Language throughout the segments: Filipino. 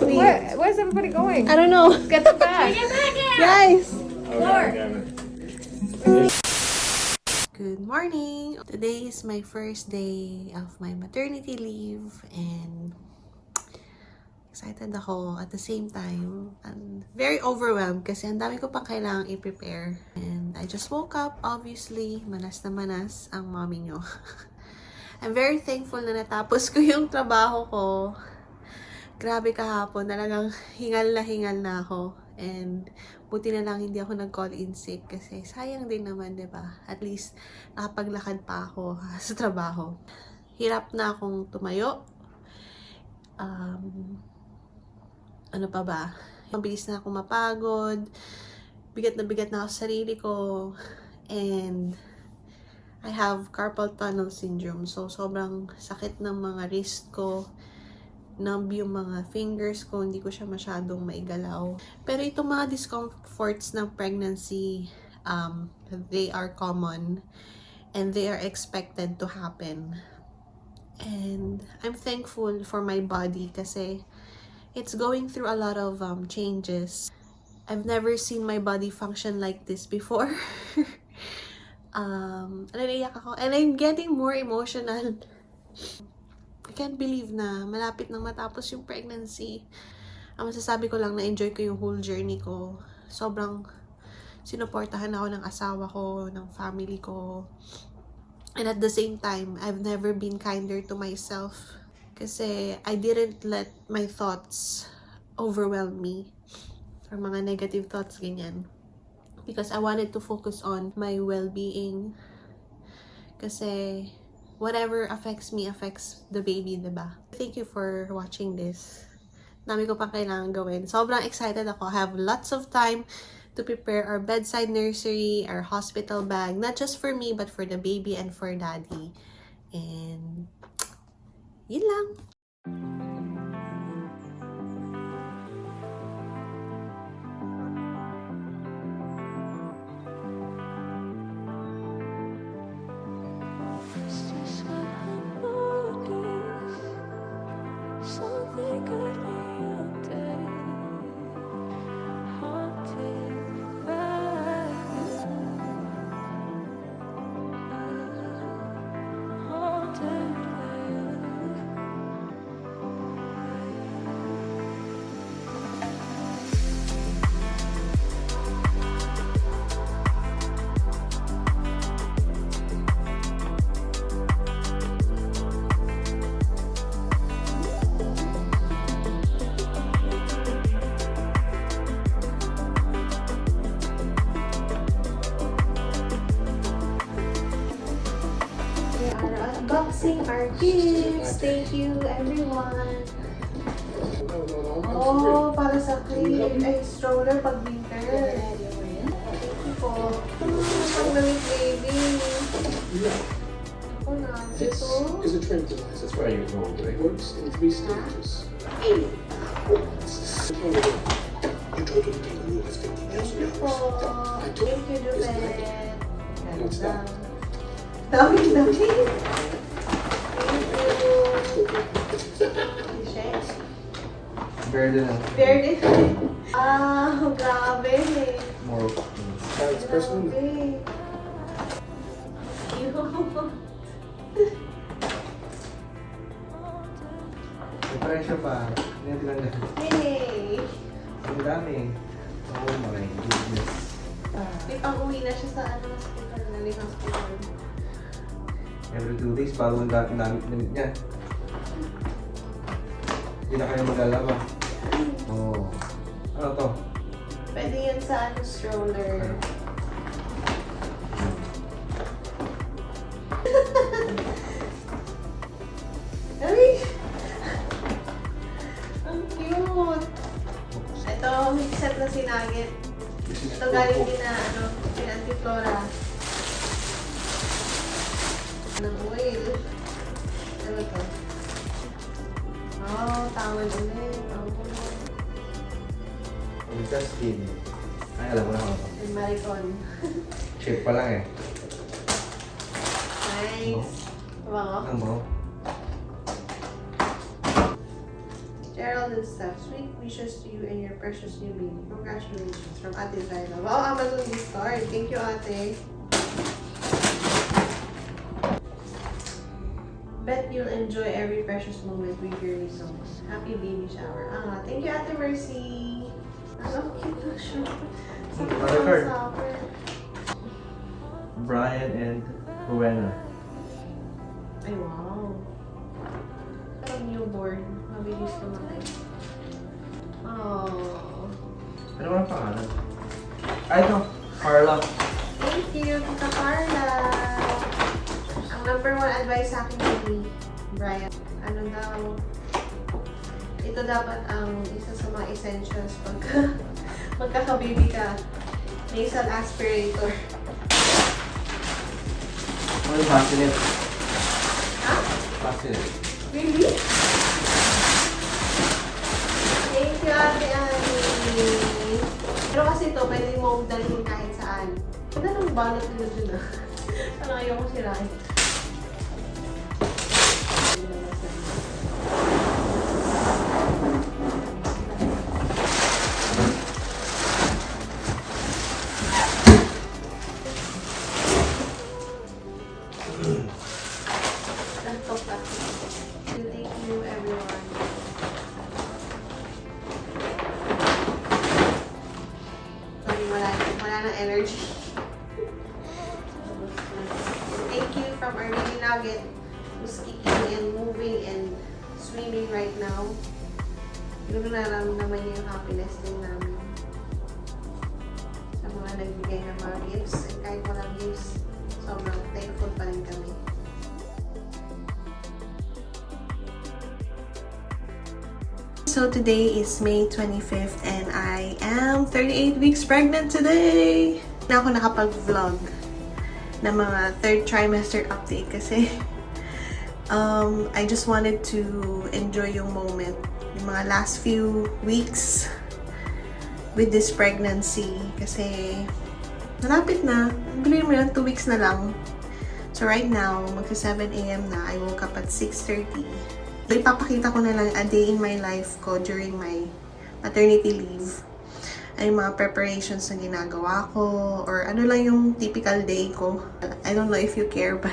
Where's everybody going? I don't know. Get the bag. Get back here! Guys! Good morning! Today is my first day of my maternity leave and excited ako at the same time. I'm very overwhelmed kasi ang dami ko pang kailangang i-prepare. And I just woke up, obviously. Manas na manas ang mommy nyo. I'm very thankful na natapos ko yung trabaho ko. Grabe kahapon, talagang hingal na ako. And buti na lang hindi ako nag-call in sick kasi sayang din naman, 'di ba? At least nakapaglakad pa ako sa trabaho. Hirap na akong tumayo. Ano pa ba? Mabilis na akong mapagod. Bigat na ako sa sarili ko. And I have carpal tunnel syndrome. So sobrang sakit ng mga wrist ko. Numb yung mga fingers ko, hindi ko siya masyadong maigalaw. Pero itong mga discomforts ng pregnancy, they are common and they are expected to happen. And I'm thankful for my body kasi it's going through a lot of changes. I've never seen my body function like this before. Naiiyak ako and I'm getting more emotional. I can't believe na malapit nang matapos yung pregnancy. Ang masasabi ko lang na enjoy ko yung whole journey ko. Sobrang sinuportahan ako ng asawa ko, ng family ko. And at the same time, I've never been kinder to myself. Kasi I didn't let my thoughts overwhelm me. Or mga negative thoughts, ganyan. Because I wanted to focus on my well-being. Kasi whatever affects me affects the baby, diba? Thank you for watching this. Dami ko pa kailangan gawin. Sobrang excited ako. I have lots of time to prepare our bedside nursery, our hospital bag. Not just for me, but for the baby and for daddy. And yun lang. Unboxing our gifts. Thank you, everyone. Oh, para sa crib. Ay, stroller pag winter. Thank you po. Pag-damit baby. Ako na. This Ito. is a trim device. That's why you know it works in 3 stages. Ay. You told him to move his 50,000 Po. hours. Thank you, Isn't Juliet. What's that? Dami. Verde na. Verde. Grabe. More. It's personal. Grabe. Cute. May presyo pa. Hindi natin lang lahat. Yay! Ang dami. Oh my goodness. May pang-uwi na siya sa hospital. Naling hospital. Every 2 days, bago ang damit niya. Hindi na kayo mag-alama. Oh. Ano to? Pwede yan sa stroller. Ay! Ang cute! Ito, set na sinagit. Ito galing din na, din Antiflora. Ng oil. Ano to? Oh, tawad ulit. Ang Justin. Ay, alam mo na ako. Yung Maricon. Shape pa lang eh. Nice. Bango. Ang mo. Gerald and Steph, sweet wishes to you and your precious new baby. Congratulations from Ate Zyla. Wow, Amazon gift card. Thank you, Ate. Bet you'll enjoy every precious moment with your new song. Happy baby shower. Thank you, Ate Mercy. Ang cute na siya. Another card. Summer. Brian and Rowena. Ay, wow. Pag newborn, mabilis lumaki. Oh. Ano ba ang pangalan? Ay, ito. Carla. Thank you, Tita Carla. Ang number 1 advice sa akin ni Brian, ano daw, ito dapat ang isa sa mga essentials pagka magkaka-baby ka. Nasal aspirator. Ano yung bassinet? Ha? Bassinet. Really? Thank you, Ate Annie. Pero kasi ito, pwede mo dalhin kahit saan. Ano nang balot nila dun ah? Parang ayoko sirain. Thank you, everyone. Sorry, wala nang energy. Thank you from our baby nugget who's kicking and moving and swimming right now. Siguro nararamdaman niya yung happiness din namin. Sa mga nagbigay ng mga gifts. And kahit walang gifts, sobrang thankful pa rin kami. So today is May 25th and I am 38 weeks pregnant today! Na ako nakapag-vlog na mga 3rd trimester update kasi I just wanted to enjoy yung moment, yung mga last few weeks with this pregnancy kasi malapit na. Bilhin mo yun, 2 weeks na lang. So right now, magsa 7 AM na. I woke up at 6:30. So, ipapakita ko na lang a day in my life ko during my maternity leave. Ay mga preparations na ginagawa ko or ano lang yung typical day ko. I don't know if you care but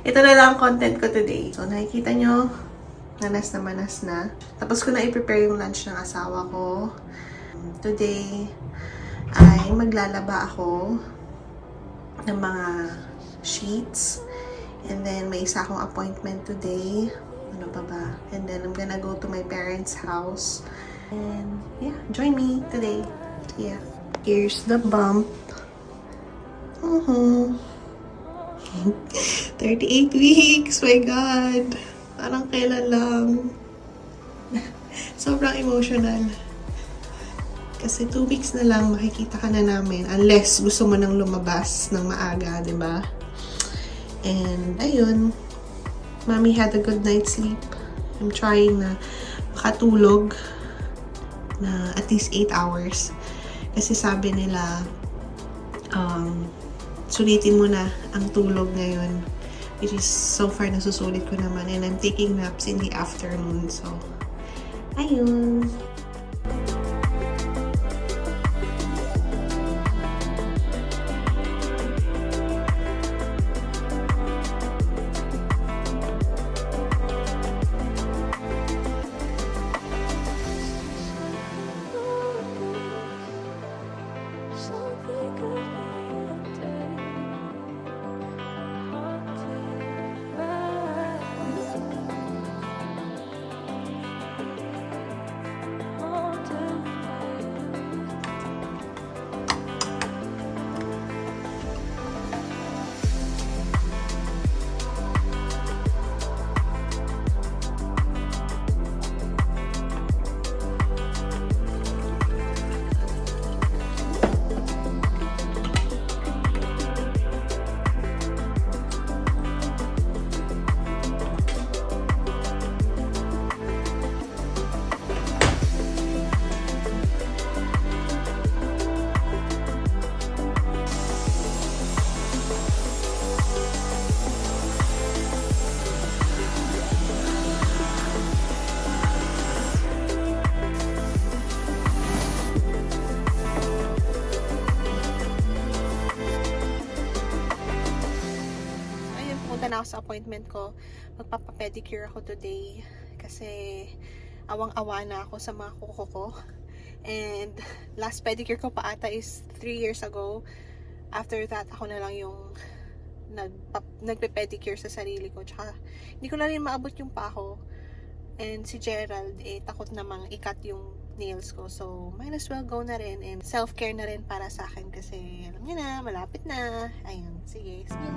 ito na lang ang content ko today. So, nakikita nyo, manas na. Tapos ko na i-prepare yung lunch ng asawa ko. Today, ay maglalaba ako ng mga sheets. And then, may isa akong appointment today. Ano pa ba? And then, I'm gonna go to my parents' house. And, yeah, join me today. Yeah. Here's the bump. 38 weeks! My God! Parang kailan lang. Sobrang emotional. Kasi 2 weeks na lang, makikita ka na namin. Unless gusto mo nang lumabas ng maaga, diba? And, ayun. Mommy had a good night's sleep. I'm trying na makatulog na at least 8 hours. Kasi sabi nila, sulitin mo na ang tulog ngayon. Which is so far nasusulit ko naman. And I'm taking naps in the afternoon. So, ayun. na ako sa appointment ko. Magpapa-pedicure ako today. Kasi awang-awa na ako sa mga kuko ko. And last pedicure ko pa ata is 3 years ago. After that, ako na lang yung nagpe-pedicure sa sarili ko. Tsaka, hindi ko na rin maabot yung pa ko. And si Gerald, takot namang ikat yung nails ko. So, might as well go na rin. And self-care na rin para sa akin. Kasi, alam niyo na, malapit na. Ayun, sige. See ya.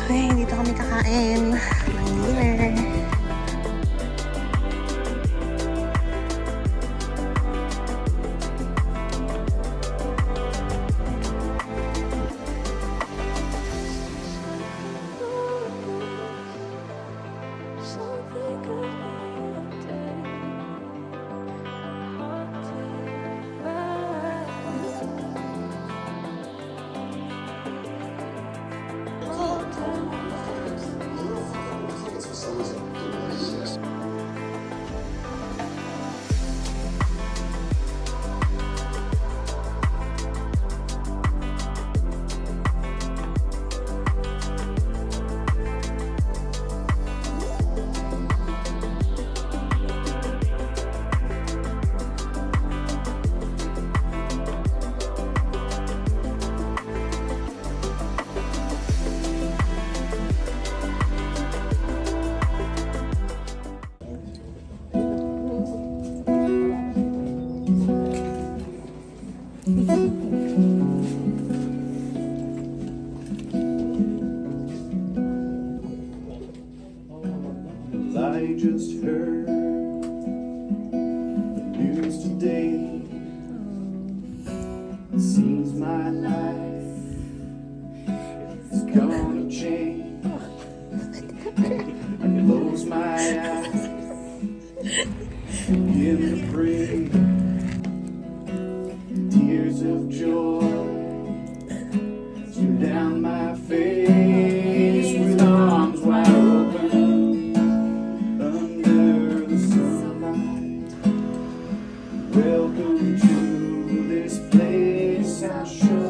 Okay, dito kami kakain ng dinner. I just heard the news today. It seems my life is gonna change. I close my eyes, begin to pray. Tears of joy stream down my face with arms wide open. Welcome to this place I show.